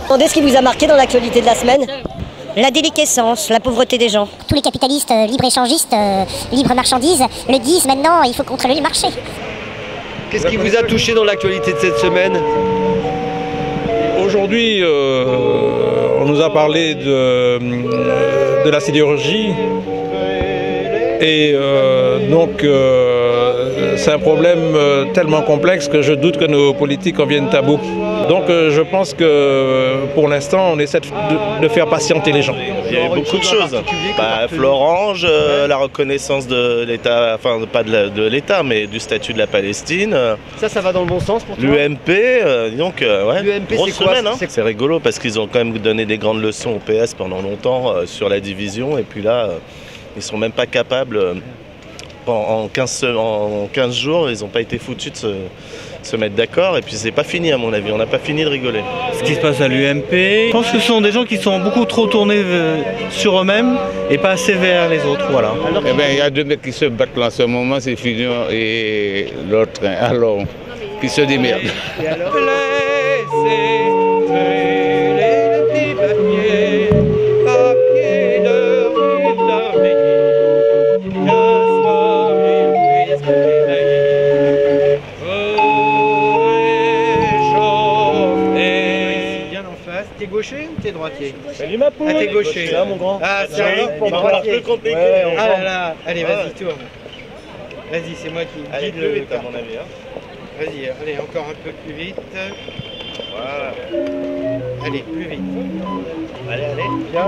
Demandez ce qui vous a marqué dans l'actualité de la semaine. La déliquescence, la pauvreté des gens. Tous les capitalistes libre-échangistes, libre-marchandises le disent maintenant, il faut contrôler le marché. Qu'est-ce qui vous a touché dans l'actualité de cette semaine? Aujourd'hui, on nous a parlé de la sidérurgie et donc c'est un problème tellement complexe que je doute que nos politiques en viennent à bout. Donc je pense que pour l'instant on essaie de faire patienter les gens. Il y a eu beaucoup de choses. Florange, la reconnaissance de l'État, enfin pas de l'État mais du statut de la Palestine. Ça va dans le bon sens pour toi? L'UMP, donc ouais, l'UMP, grosse semaine. C'est C'est rigolo parce qu'ils ont quand même donné des grandes leçons au PS pendant longtemps sur la division et puis là ils sont même pas capables. En 15 jours, ils n'ont pas été foutus de se mettre d'accord et puis c'est pas fini à mon avis, on n'a pas fini de rigoler. Ce qui se passe à l'UMP, je pense que ce sont des gens qui sont beaucoup trop tournés sur eux-mêmes et pas assez vers les autres, voilà. Eh bien, il y a deux mecs qui se battent là en ce moment, c'est Fillon et l'autre, alors, qui se démerdent. T'es gaucher ou t'es droitier? Salut ma poule. Ah, t'es gaucher. Ça, mon grand. Ah, c'est un pour droitier. Ah là là, allez, vas-y, tourne. Vas-y, c'est moi qui guide le à mon avis. Vas-y, allez, encore un peu plus vite. Voilà. Allez, plus vite. Allez. Bien.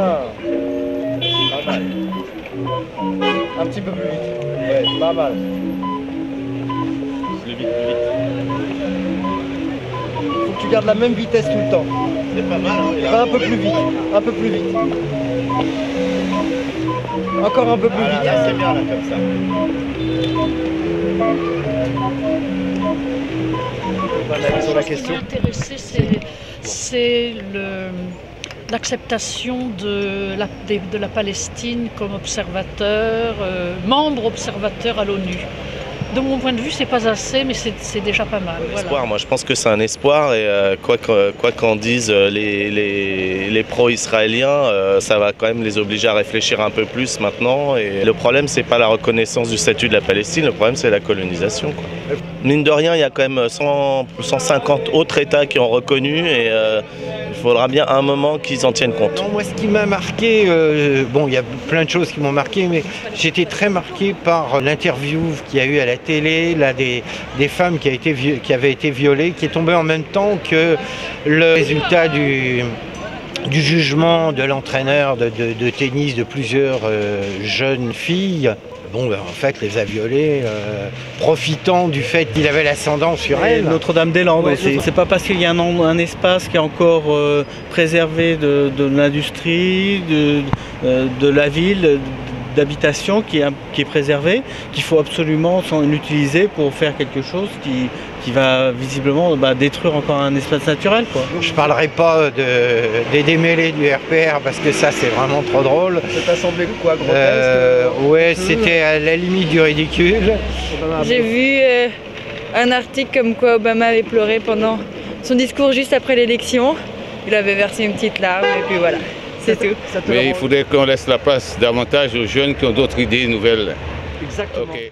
Pas mal. Un petit peu plus vite. Ouais, pas mal. Plus vite. Faut que tu gardes la même vitesse tout le temps. C'est pas mal, hein. Va un peu plus vite. Un peu plus vite. Encore un peu plus vite. Là, c'est bien, là, comme ça. Sur la question. Ce qui m'a intéressé, c'est l'acceptation de la Palestine comme observateur, membre observateur à l'ONU. De mon point de vue, c'est pas assez, mais c'est déjà pas mal. Espoir, Voilà. moi je pense que c'est un espoir et quoi qu'en disent les pro-israéliens, ça va quand même les obliger à réfléchir un peu plus maintenant. Et le problème, c'est pas la reconnaissance du statut de la Palestine, le problème c'est la colonisation, quoi. Mine de rien, il y a quand même 150 autres États qui ont reconnu et il faudra bien un moment qu'ils en tiennent compte. Non, moi ce qui m'a marqué, bon il y a plein de choses qui m'ont marqué, mais j'étais très marqué par l'interview qu'il y a eu à la télé, là, des femmes qui avaient été violées, qui est tombé en même temps que le résultat du jugement de l'entraîneur de tennis de plusieurs jeunes filles. Bon, en fait, les a violées, profitant du fait qu'il avait l'ascendant sur elle. Notre-Dame-des-Landes, ouais, c'est pas parce qu'il y a un espace qui est encore préservé de l'industrie, de la ville, d'habitation qui est préservé, qu'il faut absolument l'utiliser pour faire quelque chose qui va visiblement détruire encore un espace naturel, quoi. Je parlerai pas des démêlés du RPR parce que ça c'est vraiment trop drôle. Ça t'a semblé quoi, grotesque? Ouais, c'était à la limite du ridicule. J'ai vu un article comme quoi Obama avait pleuré pendant son discours juste après l'élection. Il avait versé une petite larme et puis voilà, c'est tout. Mais il faudrait qu'on laisse la place davantage aux jeunes qui ont d'autres idées nouvelles. Exactement. Okay.